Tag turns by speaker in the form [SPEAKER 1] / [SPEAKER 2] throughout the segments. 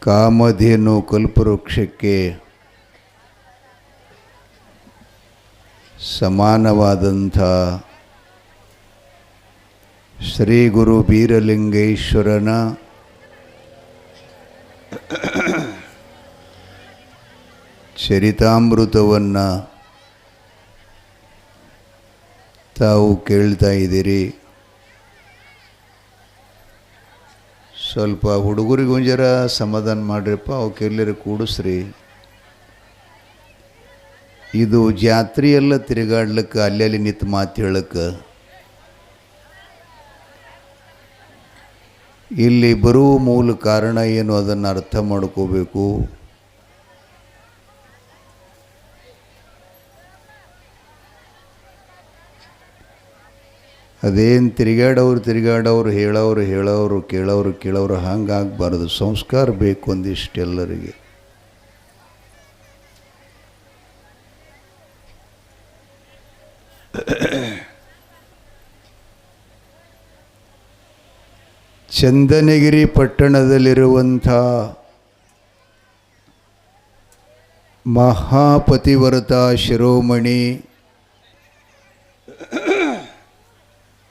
[SPEAKER 1] ಕಾಮಧೇನು ಕಲ್ಪವೃಕ್ಷಕ್ಕೆ ಸಮಾನವಾದಂಥ ಶ್ರೀ ಗುರು ಬೀರಲಿಂಗೇಶ್ವರನ ಚರಿತಾಮೃತವನ್ನು ತಾವು ಕೇಳ್ತಾ ಇದ್ದೀರಿ. ಸ್ವಲ್ಪ ಹುಡುಗರಿಗೆ ಒಂಜರ ಸಮಾಧಾನ ಮಾಡ್ರಿಪ್ಪ, ಅವಕ್ಕೆಲ್ಲರೂ ಕೂಡಿಸ್ರಿ. ಇದು ಜಾತ್ರೆಯೆಲ್ಲ ತಿರುಗಾಡ್ಲಿಕ್ಕೆ ಅಲ್ಲಿ ನಿಂತು ಮಾತು ಹೇಳಕ್ಕೆ ಇಲ್ಲಿ ಬರುವ ಮೂಲ ಕಾರಣ ಏನು ಅದನ್ನು ಅರ್ಥ ಮಾಡ್ಕೋಬೇಕು. ಅದೇನು ತಿರುಗಾಡೋರು ಹೇಳೋರು ಕೇಳೋರು ಹಂಗಾಗಬಾರ್ದು. ಸಂಸ್ಕಾರ ಬೇಕು ಒಂದಿಷ್ಟೆಲ್ಲರಿಗೆ. ಚಂದನಗಿರಿ ಪಟ್ಟಣದಲ್ಲಿರುವಂಥ ಮಹಾಪತಿವ್ರತ ಶಿರೋಮಣಿ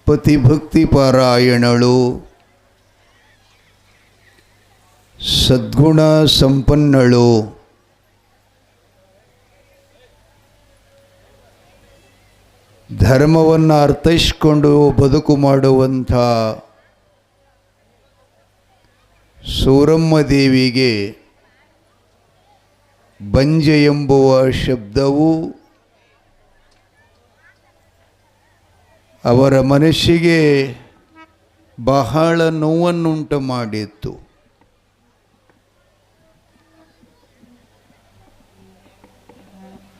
[SPEAKER 1] ಪತಿಭಕ್ತಿ ಪಾರಾಯಣಳು, ಸದ್ಗುಣ ಸಂಪನ್ನಳು, ಧರ್ಮವನ್ನು ಅರ್ಥೈಸಿಕೊಂಡು ಬದುಕು ಮಾಡುವಂಥ ಸೂರಮ್ಮ ದೇವಿಗೆ ಬಂಜೆ ಎಂಬುವ ಶಬ್ದವು ಅವರ ಮನಸ್ಸಿಗೆ ಬಹಳ ನೋವನ್ನುಂಟು ಮಾಡಿತ್ತು.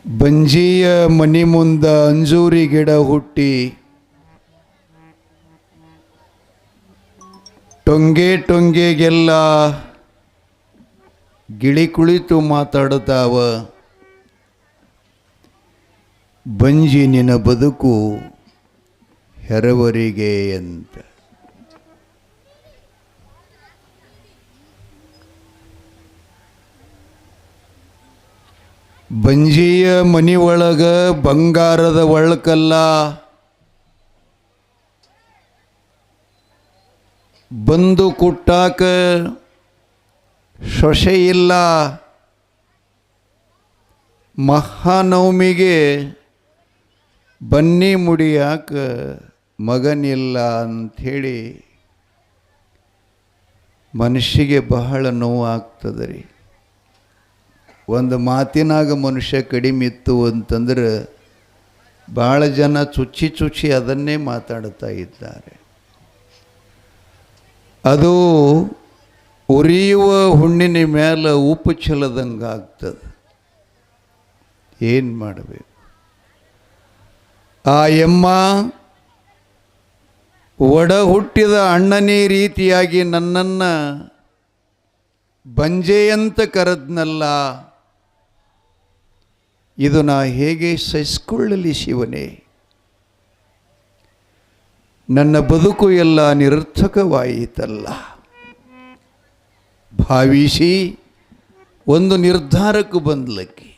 [SPEAKER 1] ಬಂಜಿಯ ಮನೆ ಮುಂದ ಅಂಜೂರಿ ಗಿಡ ಹುಟ್ಟಿ ಟೊಂಗೆಗೆಲ್ಲ ಗಿಳಿ ಕುಳಿತು ಮಾತಾಡುತ್ತಾವ. ಬಂಜಿ ನಿನ್ನ ಬದುಕು ಹೆರವರಿಗೆ ಅಂತ. ಬಂಜಿಯ ಮನಿ ಒಳಗ ಬಂಗಾರದ ಒಳಕಲ್ಲ, ಬಂದು ಕುಟ್ಟಾಕ ಸೊಸೆ ಇಲ್ಲ, ಮಹಾನವಮಿಗೆ ಬನ್ನಿ ಮುಡಿಯಾಕ ಮಗನಿಲ್ಲ ಅಂಥೇಳಿ ಮನುಷ್ಯಗೆ ಬಹಳ ನೋವು ಆಗ್ತದೆ ರೀ. ಒಂದು ಮಾತಿನಾಗ ಮನುಷ್ಯ ಕಡಿಮೆ ಇತ್ತು ಅಂತಂದ್ರೆ ಭಾಳ ಜನ ಚುಚ್ಚಿ ಅದನ್ನೇ ಮಾತಾಡ್ತಾ ಇದ್ದಾರೆ. ಅದು ಉರಿಯುವ ಹುಣ್ಣಿನ ಮೇಲೆ ಉಪ್ಪು ಚೆಲ್ಲದಂಗೆ ಆಗ್ತದೆ. ಏನು ಮಾಡಬೇಕು? ಆ ಎಮ್ಮ ಒಡ ಹುಟ್ಟಿದ ಅಣ್ಣನೇ ರೀತಿಯಾಗಿ ನನ್ನನ್ನು ಬಂಜೆಯಂತ ಕರೆದ್ನಲ್ಲ, ಇದು ನಾ ಹೇಗೆ ಸಹಿಸಿಕೊಳ್ಳಲಿ ಶಿವನೇ? ನನ್ನ ಬದುಕು ಎಲ್ಲ ನಿರರ್ಥಕವಾಯಿತಲ್ಲ. ಭಾವಿಸಿ ಒಂದು ನಿರ್ಧಾರಕ್ಕೆ ಬಂದ್ಲಕ್ಕೆ.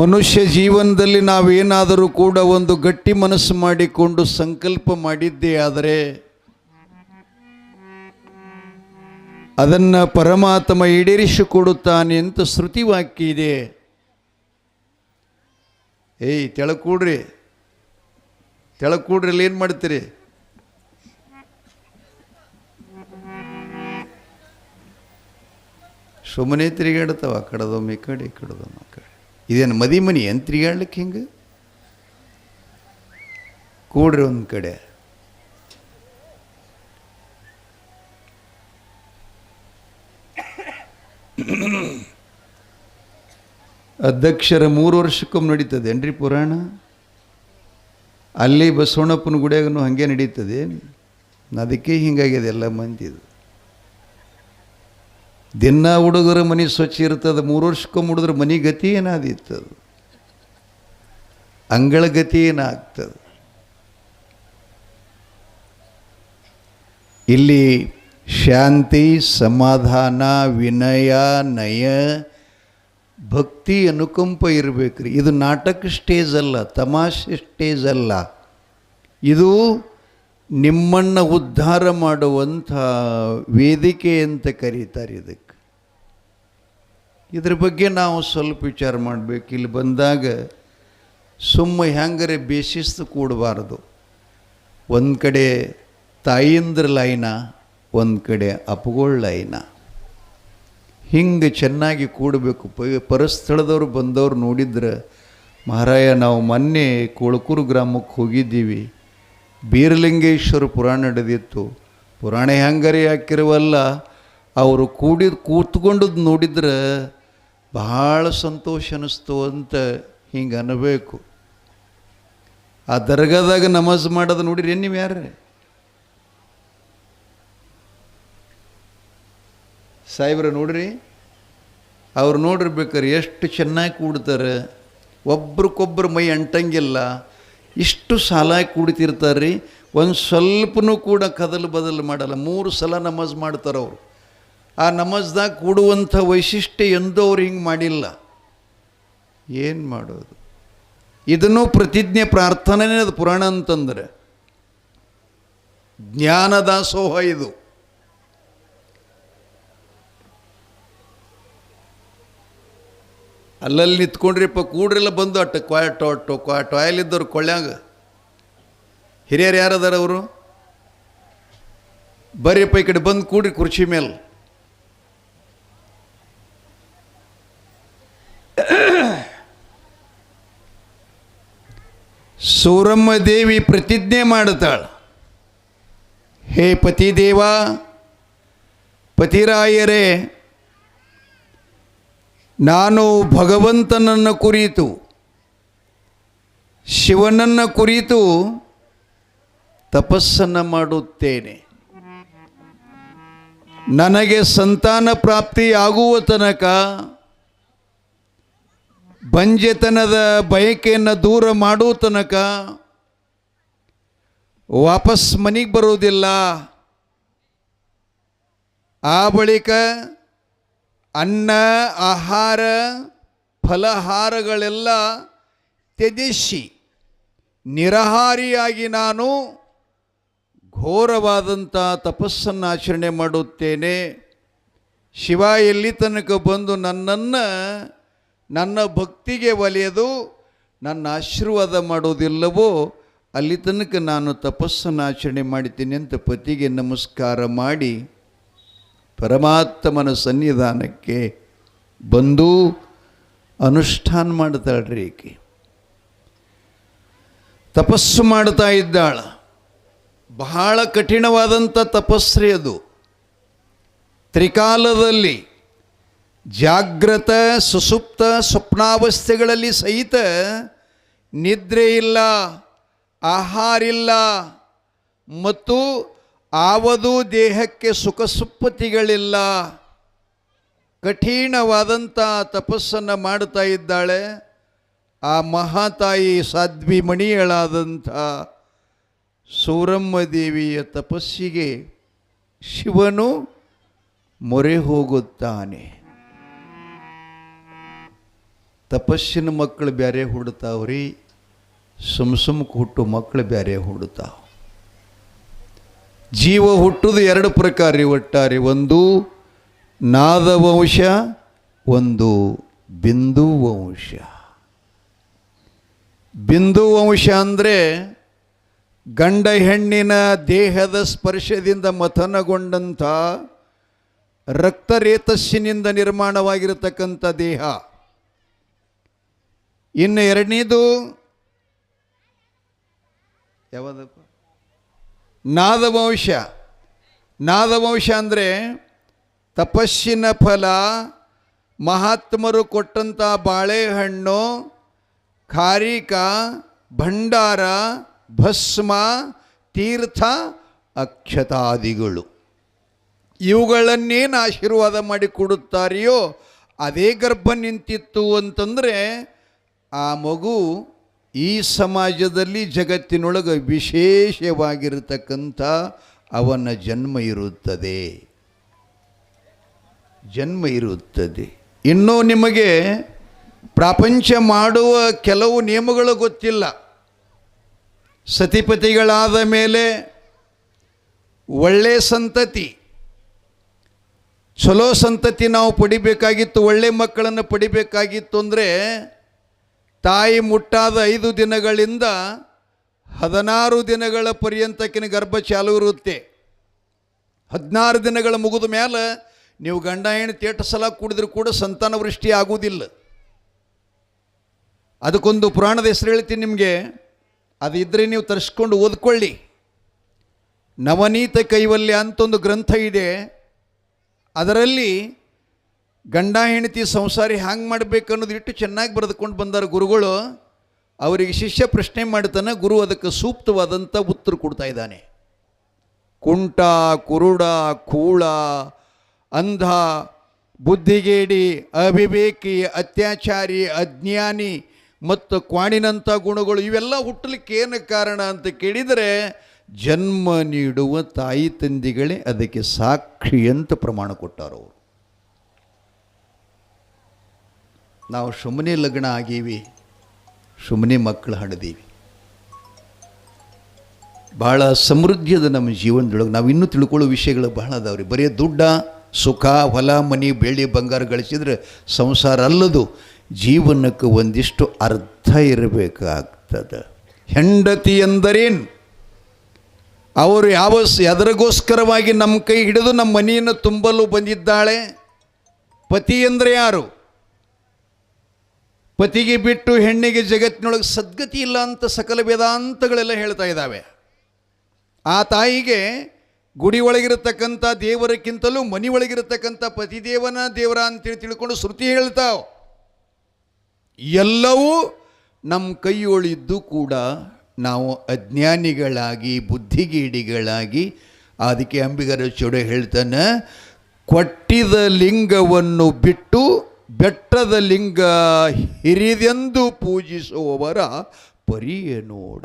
[SPEAKER 1] ಮನುಷ್ಯ ಜೀವನದಲ್ಲಿ ನಾವೇನಾದರೂ ಕೂಡ ಒಂದು ಗಟ್ಟಿ ಮನಸ್ಸು ಮಾಡಿಕೊಂಡು ಸಂಕಲ್ಪ ಮಾಡಿದ್ದೇ ಆದರೆ ಅದನ್ನು ಪರಮಾತ್ಮ ಈಡೇರಿಸಿಕೊಡುತ್ತಾನೆ ಅಂತ ಶ್ರುತಿವಾಕ್ಯ ಇದೆ. ತೆಳಕೂಡ್ರಿ ಅಲ್ಲಿ ಏನು ಮಾಡ್ತೀರಿ? ಸುಮ್ಮನೆ ತಿರುಗಾಡ್ತಾವ, ಆ ಕಡದೊಮ್ಮೆ ಈ ಕಡೆ, ಈ ಕಡದೊಮ್ಮೆ ಆ ಕಡೆ. ಇದೇನು ಮನಿ ಏನು ತಿರುಗಾಡ್ಲಿಕ್ಕೆ? ಹಿಂಗೆ ಕೂಡ್ರಿ ಒಂದು ಕಡೆ. ಅಧ್ಯಕ್ಷರ 3 ವರ್ಷಕ್ಕೊಮ್ಮೆ ನಡೀತದೇನ್ರಿ ಪುರಾಣ? ಅಲ್ಲಿ ಬಸವಣ್ಣಪ್ಪನ ಗುಡಿಯಾಗನು ಹಾಗೆ ನಡೀತದೆ. ಅದಕ್ಕೆ ಹಿಂಗಾಗಿದೆ ಎಲ್ಲ ಮಂದಿದು. ದಿನ ಹುಡುಗರ ಮನೆ ಸ್ವಚ್ಛ ಇರ್ತದೆ, 3 ವರ್ಷಕ್ಕೊಮ್ಮೆ ಹುಡುಗರ ಮನೆ ಗತಿ ಏನಾದಿತ್ತದು, ಅಂಗಳ ಗತಿ ಏನಾಗ್ತದೆ? ಇಲ್ಲಿ ಶಾಂತಿ, ಸಮಾಧಾನ, ವಿನಯ, ನಯ, ಭಕ್ತಿ, ಅನುಕಂಪ ಇರಬೇಕ್ರಿ. ಇದು ನಾಟಕ ಸ್ಟೇಜ್ ಅಲ್ಲ, ತಮಾಷೆ ಸ್ಟೇಜ್ ಅಲ್ಲ. ಇದು ನಿಮ್ಮನ್ನು ಉದ್ಧಾರ ಮಾಡುವಂಥ ವೇದಿಕೆ ಅಂತ ಕರೀತಾರೆ ಇದಕ್ಕೆ. ಇದ್ರ ಬಗ್ಗೆ ನಾವು ಸ್ವಲ್ಪ ವಿಚಾರ ಮಾಡಬೇಕು. ಇಲ್ಲಿ ಬಂದಾಗ ಹೆಂಗರೆ ಬೇಸಿಸ್ತು ಕೂಡಬಾರ್ದು. ಒಂದು ಕಡೆ ತಾಯಿಂದ್ರ ಲೈನ, ಒಂದು ಕಡೆ ಅಪ್ಪಗಳ ಲೈನ, ಹಿಂಗೆ ಚೆನ್ನಾಗಿ ಕೂಡಬೇಕು. ಪರಸ್ಥಳದವ್ರು ಬಂದವ್ರು ನೋಡಿದ್ರೆ, ಮಹಾರಾಯ ನಾವು ಮೊನ್ನೆ ಕೊಳಕೂರು ಗ್ರಾಮಕ್ಕೆ ಹೋಗಿದ್ದೀವಿ, ಬೀರಲಿಂಗೇಶ್ವರ ಪುರಾಣ ನಡೆದಿತ್ತು, ಪುರಾಣ ಹೆಂಗರೆ ಹಾಕಿರುವಲ್ಲ, ಅವರು ಕೂತ್ಕೊಂಡದ್ದು ನೋಡಿದ್ರೆ ಬಹಳ ಸಂತೋಷ ಅನ್ನಿಸ್ತು ಅಂತ ಹಿಂಗೆ ಅನ್ನಬೇಕು. ಆ ದರ್ಗಾದಾಗ ನಮಾಜ್ ಮಾಡೋದು ನೋಡಿರಿ ನೀವು ಯಾರೇ ಸಾಹೇಬ್ರ ನೋಡ್ರಿ, ಅವ್ರು ನೋಡಿರ್ಬೇಕಾರೆ ಎಷ್ಟು ಚೆನ್ನಾಗಿ ಕೂಡ್ತಾರೆ, ಒಬ್ರಿಗೊಬ್ರು ಮೈ ಅಂಟಂಗಿಲ್ಲ, ಇಷ್ಟು ಸಾಲಾಗಿ ಕೂಡ್ತಿರ್ತಾರೆ ರೀ. ಒಂದು ಸ್ವಲ್ಪನೂ ಕೂಡ ಕದಲು ಬದಲು ಮಾಡಲ್ಲ. 3 ಸಲ ನಮಾಜ್ ಮಾಡ್ತಾರೆ ಅವರು. ಆ ನಮಾಜ್ದಾಗ ಕೂಡುವಂಥ ವೈಶಿಷ್ಟ್ಯ ಎಂದೂ ಅವ್ರು ಹಿಂಗೆ ಮಾಡಿಲ್ಲ. ಏನು ಮಾಡೋದು? ಇದನ್ನು ಪ್ರತಿಜ್ಞೆ ಪ್ರಾರ್ಥನೆನೇ ಅದು ಪುರಾಣ ಅಂತಂದರೆ. ಜ್ಞಾನದಾಸೋಹ ಇದು. ಅಲ್ಲಲ್ಲಿ ನಿಂತ್ಕೊಂಡ್ರಿಪ್ಪ, ಕೂಡ್ರೆಲ್ಲ ಬಂದು ಟಾಯ್ಲ್ ಇದ್ದವ್ರು ಕೊಳ್ಳ್ಯಾಗ. ಹಿರಿಯರು ಯಾರದಾರ ಅವರು? ಬರ್ರಿಪ್ಪ ಈ ಕಡೆ ಬಂದು ಕೂಡ್ರಿ ಕುರ್ಚಿ ಮೇಲೆ. ಸೂರಮ್ಮ ದೇವಿ ಪ್ರತಿಜ್ಞೆ ಮಾಡುತ್ತಾಳ, ಹೇ ಪತಿದೇವ, ಪತಿರಾಯರೇ, ನಾನು ಭಗವಂತನನ್ನು ಕುರಿತು, ಶಿವನನ್ನು ಕುರಿತು ತಪಸ್ಸನ್ನು ಮಾಡುತ್ತೇನೆ. ನನಗೆ ಸಂತಾನ ಪ್ರಾಪ್ತಿ ಆಗುವ ತನಕ ಬಂಜೆತನದ ಬಯಕೆಯನ್ನು ದೂರ ಮಾಡುವ ತನಕ ವಾಪಸ್ ಮನೆಗೆ ಬರುವುದಿಲ್ಲ. ಆ ಬಳಿಕ ಅನ್ನ, ಆಹಾರ, ಫಲಹಾರಗಳೆಲ್ಲ ತ್ಯಜಿಸಿ ನಿರಾಹಾರಿಯಾಗಿ ನಾನು ಘೋರವಾದಂಥ ತಪಸ್ಸನ್ನು ಆಚರಣೆ ಮಾಡುತ್ತೇನೆ. ಶಿವ ಎಲ್ಲಿ ತನಕ ಬಂದು ನನ್ನ ಭಕ್ತಿಗೆ ಒಲಿಯದು ನನ್ನ ಆಶೀರ್ವಾದ ಮಾಡೋದಿಲ್ಲವೋ ಅಲ್ಲಿ ತನಕ ನಾನು ತಪಸ್ಸನ್ನು ಆಚರಣೆ ಮಾಡ್ತೀನಿ ಅಂತ ಪತಿಗೆ ನಮಸ್ಕಾರ ಮಾಡಿ ಪರಮಾತ್ಮನ ಸನ್ನಿಧಾನಕ್ಕೆ ಬಂದು ಅನುಷ್ಠಾನ ಮಾಡ್ತಾಳ್ರಿ. ಈಕೆ ತಪಸ್ಸು ಮಾಡ್ತಾ ಇದ್ದಾಳ. ಬಹಳ ಕಠಿಣವಾದಂಥ ತಪಸ್ಸು ಅದು. ತ್ರಿಕಾಲದಲ್ಲಿ ಜಾಗ್ರತ, ಸುಸುಪ್ತ, ಸ್ವಪ್ನಾವಸ್ಥೆಗಳಲ್ಲಿ ಸಹಿತ ನಿದ್ರೆ ಇಲ್ಲ, ಆಹಾರ ಇಲ್ಲ, ಮತ್ತು ಆವದು ದೇಹಕ್ಕೆ ಸುಖ ಸುಪ್ಪತಿಗಳಿಲ್ಲ. ಕಠಿಣವಾದಂಥ ತಪಸ್ಸನ್ನು ಮಾಡ್ತಾ ಇದ್ದಾಳೆ. ಆ ಮಹಾತಾಯಿ ಸಾಧ್ವಿ ಮಣಿಯಳಾದಂಥ ಸೂರಮ್ಮ ದೇವಿಯ ತಪಸ್ಸಿಗೆ ಶಿವನು ಮೊರೆ ಹೋಗುತ್ತಾನೆ. ತಪಸ್ಸಿನ ಮಕ್ಕಳು ಬೇರೆ ಹುಡ್ತಾವ್ರಿ, ಸುಮ್ಕೆ ಹುಟ್ಟು ಮಕ್ಕಳು ಬೇರೆ ಹುಡ್ತಾವ. ಜೀವ ಹುಟ್ಟುದು 2 ಪ್ರಕಾರ ಒಟ್ಟಾರೆ. ಒಂದು ನಾದವಂಶ, ಒಂದು ಬಿಂದು ವಂಶ. ಬಿಂದು ವಂಶ ಅಂದರೆ ಗಂಡ ಹೆಣ್ಣಿನ ದೇಹದ ಸ್ಪರ್ಶದಿಂದ ಮಥನಗೊಂಡಂಥ ರಕ್ತರೇತಸ್ಸಿನಿಂದ ನಿರ್ಮಾಣವಾಗಿರತಕ್ಕಂಥ ದೇಹ. ಇನ್ನು 2ನೇದು ಯಾವುದಪ್ಪ? ನಾದವಂಶ. ನಾದವಂಶ ಅಂದರೆ ತಪಸ್ಸಿನ ಫಲ, ಮಹಾತ್ಮರು ಕೊಟ್ಟಂಥ ಬಾಳೆಹಣ್ಣು, ಖಾರಿಕ, ಭಂಡಾರ, ಭಸ್ಮ, ತೀರ್ಥ, ಅಕ್ಷತಾದಿಗಳು, ಇವುಗಳನ್ನೇನು ಆಶೀರ್ವಾದ ಮಾಡಿ ಕೊಡುತ್ತಾರೆಯೋ ಅದೇ ಗರ್ಭ ನಿಂತಿತ್ತು ಅಂತಂದರೆ ಆ ಮಗು ಈ ಸಮಾಜದಲ್ಲಿ ಜಗತ್ತಿನೊಳಗೆ ವಿಶೇಷವಾಗಿರತಕ್ಕಂಥ ಅವನ ಜನ್ಮ ಇರುತ್ತದೆ. ಇನ್ನೂ ನಿಮಗೆ ಪ್ರಪಂಚ ಮಾಡುವ ಕೆಲವು ನಿಯಮಗಳು ಗೊತ್ತಿಲ್ಲ. ಸತಿಪತಿಗಳಾದ ಮೇಲೆ ಒಳ್ಳೆ ಸಂತತಿ, ಚಲೋ ಸಂತತಿ ನಾವು ಪಡಿಬೇಕಾಗಿತ್ತು, ಒಳ್ಳೆ ಮಕ್ಕಳನ್ನು ಪಡಿಬೇಕಾಗಿತ್ತು ಅಂದರೆ ತಾಯಿ ಮುಟ್ಟಾದ 5 ದಿನಗಳಿಂದ 16 ದಿನಗಳ ಪರ್ಯಂತಕ್ಕಿನ ಗರ್ಭ ಚಾಲು ಇರುತ್ತೆ. 16 ದಿನಗಳ ಮುಗಿದ ಮೇಲೆ ನೀವು ಗಂಡ ಹೆಂಡತಿ ಎಷ್ಟು ಸಲ ಕುಡಿದ್ರೂ ಕೂಡ ಸಂತಾನ ವೃಷ್ಟಿ ಆಗುವುದಿಲ್ಲ. ಅದಕ್ಕೊಂದು ಪುರಾಣದ ಹೆಸರು ಹೇಳ್ತೀನಿ ನಿಮಗೆ, ಅದು ಇದ್ದರೆ ನೀವು ತರಿಸ್ಕೊಂಡು ಓದ್ಕೊಳ್ಳಿ. ನವನೀತ ಕೈವಲ್ಯ ಅಂತ ಒಂದು ಗ್ರಂಥ ಇದೆ. ಅದರಲ್ಲಿ ಗಂಡ ಹೆಂಡತಿ ಸಂಸಾರಿ ಹ್ಯಾಂಗೆ ಮಾಡಬೇಕು ಅನ್ನೋದು ಇಟ್ಟು ಚೆನ್ನಾಗಿ ಬರೆದುಕೊಂಡು ಬಂದಾರ ಗುರುಗಳು. ಅವರಿಗೆ ಶಿಷ್ಯ ಪ್ರಶ್ನೆ ಮಾಡ್ತಾನೆ, ಗುರು ಅದಕ್ಕೆ ಸೂಕ್ತವಾದಂಥ ಉತ್ತರ ಕೊಡ್ತಾ ಇದ್ದಾನೆ. ಕುಂಟ, ಕುರುಡ, ಕೂಳ, ಅಂಧ, ಬುದ್ಧಿಗೇಡಿ, ಅವಿವೇಕಿ, ಅತ್ಯಾಚಾರಿ, ಅಜ್ಞಾನಿ ಮತ್ತು ಕ್ವಾಣಿನಂಥ ಗುಣಗಳು ಇವೆಲ್ಲ ಹುಟ್ಟಲಿಕ್ಕೆ ಏನು ಕಾರಣ ಅಂತ ಕೇಳಿದರೆ ಜನ್ಮ ನೀಡುವ ತಾಯಿ ತಂದೆಗಳೇ ಅದಕ್ಕೆ ಸಾಕ್ಷಿ ಅಂತ ಪ್ರಮಾಣ ಕೊಟ್ಟಾರವರು. ನಾವು ಸುಮ್ಮನೆ ಲಗ್ನ ಆಗೀವಿ, ಸುಮ್ಮನೆ ಮಕ್ಕಳು ಹಡೆದೀವಿ. ಭಾಳ ಸಮೃದ್ಧಿ ಅದ ನಮ್ಮ ಜೀವನದೊಳಗೆ. ನಾವು ಇನ್ನೂ ತಿಳ್ಕೊಳ್ಳೋ ವಿಷಯಗಳು ಬಹಳ ಅದಾವ್ರಿ. ಬರೀ ದುಡ್ಡ, ಸುಖ, ಹೊಲ, ಮನೆ, ಬೆಳ್ಳಿ, ಬಂಗಾರ ಗಳಿಸಿದ್ರೆ ಸಂಸಾರ ಅಲ್ಲದು. ಜೀವನಕ್ಕೆ ಒಂದಿಷ್ಟು ಅರ್ಥ ಇರಬೇಕಾಗ್ತದೆ. ಹೆಂಡತಿ ಎಂದರೇನು, ಅವರು ಎದರಿಗೋಸ್ಕರವಾಗಿ ನಮ್ಮ ಕೈ ಹಿಡಿದು ನಮ್ಮ ಮನೆಯನ್ನು ತುಂಬಲು ಬಂದಿದ್ದಾಳೆ. ಪತಿ ಅಂದರೆ ಯಾರು? ಪತಿಗೆ ಬಿಟ್ಟು ಹೆಣ್ಣಿಗೆ ಜಗತ್ತಿನೊಳಗೆ ಸದ್ಗತಿ ಇಲ್ಲ ಅಂತ ಸಕಲ ವೇದಾಂತಗಳೆಲ್ಲ ಹೇಳ್ತಾ ಇದ್ದಾವೆ. ಆ ತಾಯಿಗೆ ಗುಡಿ ಒಳಗಿರತಕ್ಕಂಥ ದೇವರಕ್ಕಿಂತಲೂ ಮನೆ ಒಳಗಿರತಕ್ಕಂಥ ಪತಿದೇವನ ದೇವರ ಅಂತೇಳಿ ತಿಳ್ಕೊಂಡು ಶ್ರುತಿ ಹೇಳ್ತಾವೆ. ಎಲ್ಲವೂ ನಮ್ಮ ಕೈಯೊಳಿದ್ದು ಕೂಡ ನಾವು ಅಜ್ಞಾನಿಗಳಾಗಿ, ಬುದ್ಧಿಗೇಡಿಗಳಾಗಿ, ಅದಕ್ಕೆ ಅಂಬಿಗರ ಚೌಡ ಹೇಳ್ತಾನೆ, ಕೊಟ್ಟಿದ ಲಿಂಗವನ್ನು ಬಿಟ್ಟು ಬೆಟ್ಟದ ಲಿಂಗ ಹಿರಿದೆಂದು ಪೂಜಿಸುವವರ ಪರಿಯ ನೋಡ.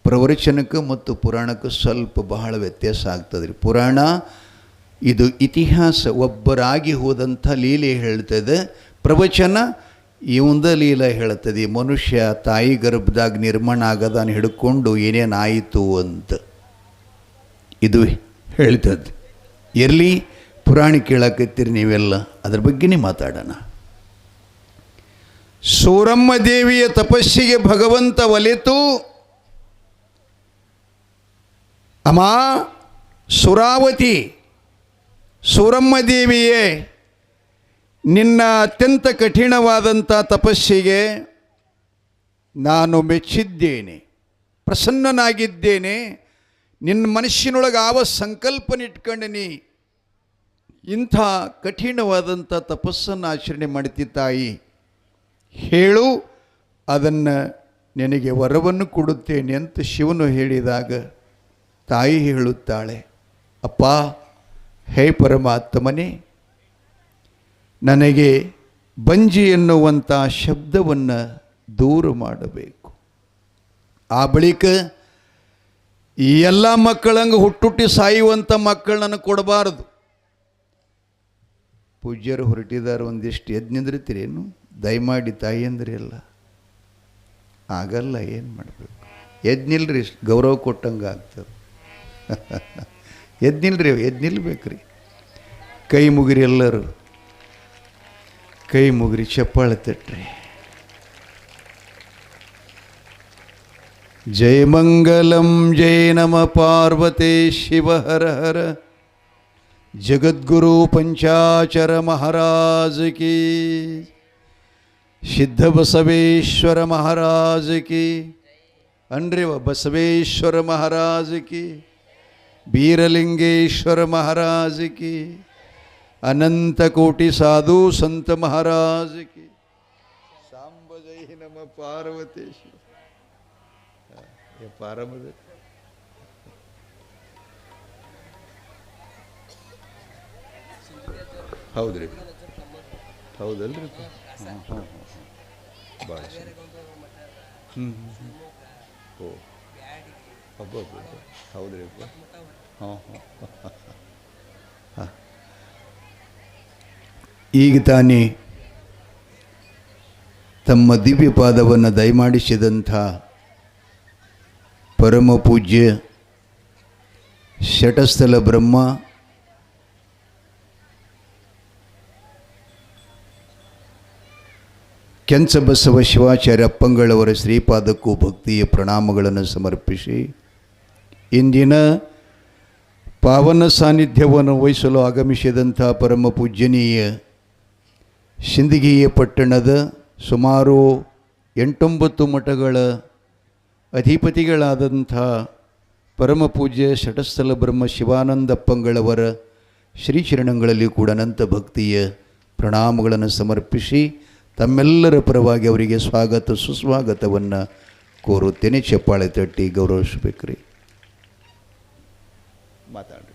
[SPEAKER 1] ಪ್ರವಚನಕ್ಕೆ ಮತ್ತು ಪುರಾಣಕ್ಕೆ ಸ್ವಲ್ಪ ಬಹಳ ವ್ಯತ್ಯಾಸ ಆಗ್ತದೆ. ಪುರಾಣ ಇದು ಇತಿಹಾಸ, ಒಬ್ಬರಾಗಿ ಹೋದಂಥ ಲೀಲೆ ಹೇಳ್ತದೆ. ಪ್ರವಚನ ಇವಂದ ಲೀಲೆ ಹೇಳ್ತದೆ. ಮನುಷ್ಯ ತಾಯಿ ಗರ್ಭದಾಗ ನಿರ್ಮಾಣ ಆಗದಾನ ಹಿಡ್ಕೊಂಡು ಏನೇನಾಯಿತು ಅಂತ ಇದು ಹೇಳ್ತದೆ. ಇರಲಿ, ಪುರಾಣ ಕೇಳಕತ್ತೀರಿ ನೀವೆಲ್ಲ, ಅದ್ರ ಬಗ್ಗೆನೇ ಮಾತಾಡೋಣ. ಸೂರಮ್ಮ ದೇವಿಯ ತಪಸ್ಸಿಗೆ ಭಗವಂತ ಒಲಿತು, ಅಮ್ಮ ಸುರಾವತಿ, ಸೂರಮ್ಮ ದೇವಿಯೇ, ನಿನ್ನ ಅತ್ಯಂತ ಕಠಿಣವಾದಂಥ ತಪಸ್ಸಿಗೆ ನಾನು ಮೆಚ್ಚಿದ್ದೇನೆ, ಪ್ರಸನ್ನನಾಗಿದ್ದೇನೆ. ನಿನ್ನ ಮನಸ್ಸಿನೊಳಗೆ ಆವ ಸಂಕಲ್ಪನ ಇಟ್ಕೊಂಡೀನಿ. ಇಂಥ ಕಠಿಣವಾದಂಥ ತಪಸ್ಸನ್ನು ಆಚರಣೆ ಮಾಡ್ತಿ ತಾಯಿ, ಹೇಳು, ಅದನ್ನು ನಿನಗೆ ವರವನ್ನು ಕೊಡುತ್ತೇನೆ ಅಂತ ಶಿವನು ಹೇಳಿದಾಗ ತಾಯಿ ಹೇಳುತ್ತಾಳೆ, ಅಪ್ಪ, ಹೇ ಪರಮಾತ್ಮನೇ, ನನಗೆ ಬಂಜಿ ಎನ್ನುವಂಥ ಶಬ್ದವನ್ನು ದೂರ ಮಾಡಬೇಕು. ಆ ಬಳಿಕ ಈ ಎಲ್ಲ ಮಕ್ಕಳಂಗೆ ಹುಟ್ಟುಟ್ಟಿ ಸಾಯುವಂಥ ಮಕ್ಕಳು ನನಗೆ ಕೊಡಬಾರದು. ಪೂಜ್ಯರು ಹೊರಟಿದ್ದಾರೆ, ಒಂದಿಷ್ಟು ಎದ್ದು ನಿಂದಿರ್ತೀರೇನು? ದಯಮಾಡಿ ತಾಯಿ ಅಂದ್ರೆ ಎಲ್ಲ ಆಗಲ್ಲ, ಏನು ಮಾಡಬೇಕು? ಎದ್ದು ನಿಲ್ರಿ, ಗೌರವ ಕೊಟ್ಟಂಗೆ ಆಗ್ತದೆ. ಎದ್ದು ನಿಲ್ರಿ, ಎದ್ದು ನಿಲ್ಬೇಕ್ರಿ. ಕೈ ಮುಗಿರಿ, ಎಲ್ಲರೂ ಕೈ ಮುಗಿರಿ, ಚಪ್ಪಾಳೆ ತಟ್ರಿ. ಜಯ ಮಂಗಲಂ, ಜಯ ನಮ ಪಾರ್ವತೆ ಶಿವ ಹರ ಹರ. ಜಗದ್ಗುರು ಪಂಚಾಚರ ಮಹಾರಾಜ ಕಿ, ಸಿದ್ಧ ಬಸವೇಶ್ವರ ಮಹಾರಾಜ ಕಿ, ಅನ್ರಿ ಬಸವೇಶ್ವರ ಮಹಾರಾಜ ಕಿ, ಬೀರಲಿಂಗೇಶ್ವರ ಮಹಾರಾಜ ಕಿ, ಅನಂತ ಕೋಟಿ ಸಾಧು ಸಂತ ಮಹಾರಾಜ ಕಿ. ಸಾಂಬ ಜೈ ನಮ ಪಾರ್ವತೇಶ್ವರ. ಪಾರಮದ ಹೌದ್ರಿ, ಹೌದಲ್ರಿ. ಹಾಂ ಹಾಂ ಹಾಂ. ಭಾಳ ಹ್ಞೂ ಓ ಹಬ್ಬ ಹೌದ್ರಿ ಅಪ್ಪ ಹಾಂ ಹಾಂ ಈಗ ತಾನೇ ತಮ್ಮ ದಿವ್ಯ ಪಾದವನ್ನು ದಯಮಾಡಿಸಿದಂಥ ಪರಮ ಪೂಜ್ಯ ಶಟಸ್ಥಲ ಬ್ರಹ್ಮ ಕೆಂಚಬಸವ ಶಿವಾಚಾರ್ಯ ಅಪ್ಪಂಗಳವರ ಶ್ರೀಪಾದಕ್ಕೂ ಭಕ್ತಿಯ ಪ್ರಣಾಮಗಳನ್ನು ಸಮರ್ಪಿಸಿ ಇಂದಿನ ಪಾವನ ಸಾನ್ನಿಧ್ಯವನ್ನು ವಹಿಸಲು ಆಗಮಿಸಿದಂಥ ಪರಮ ಪೂಜ್ಯನೀಯ ಸಿಂದಗಿಯ ಪಟ್ಟಣದ ಸುಮಾರು 8-9 ಮಠಗಳ ಅಧಿಪತಿಗಳಾದಂಥ ಪರಮ ಪೂಜ್ಯ ಶಟಸ್ಥಲ ಬ್ರಹ್ಮ ಶಿವಾನಂದಪ್ಪಂಗಳವರ ಶ್ರೀಚರಣಗಳಲ್ಲಿ ಕೂಡ ಅನಂತ ಭಕ್ತಿಯ ಪ್ರಣಾಮಗಳನ್ನು ಸಮರ್ಪಿಸಿ ತಮ್ಮೆಲ್ಲರ ಪರವಾಗಿ ಅವರಿಗೆ ಸ್ವಾಗತ ಸುಸ್ವಾಗತವನ್ನು ಕೋರುತ್ತೇನೆ. ಚಪ್ಪಾಳೆ ತಟ್ಟಿ ಗೌರವಿಸಬೇಕ್ರಿ. ಮಾತಾಡ್ರಿ.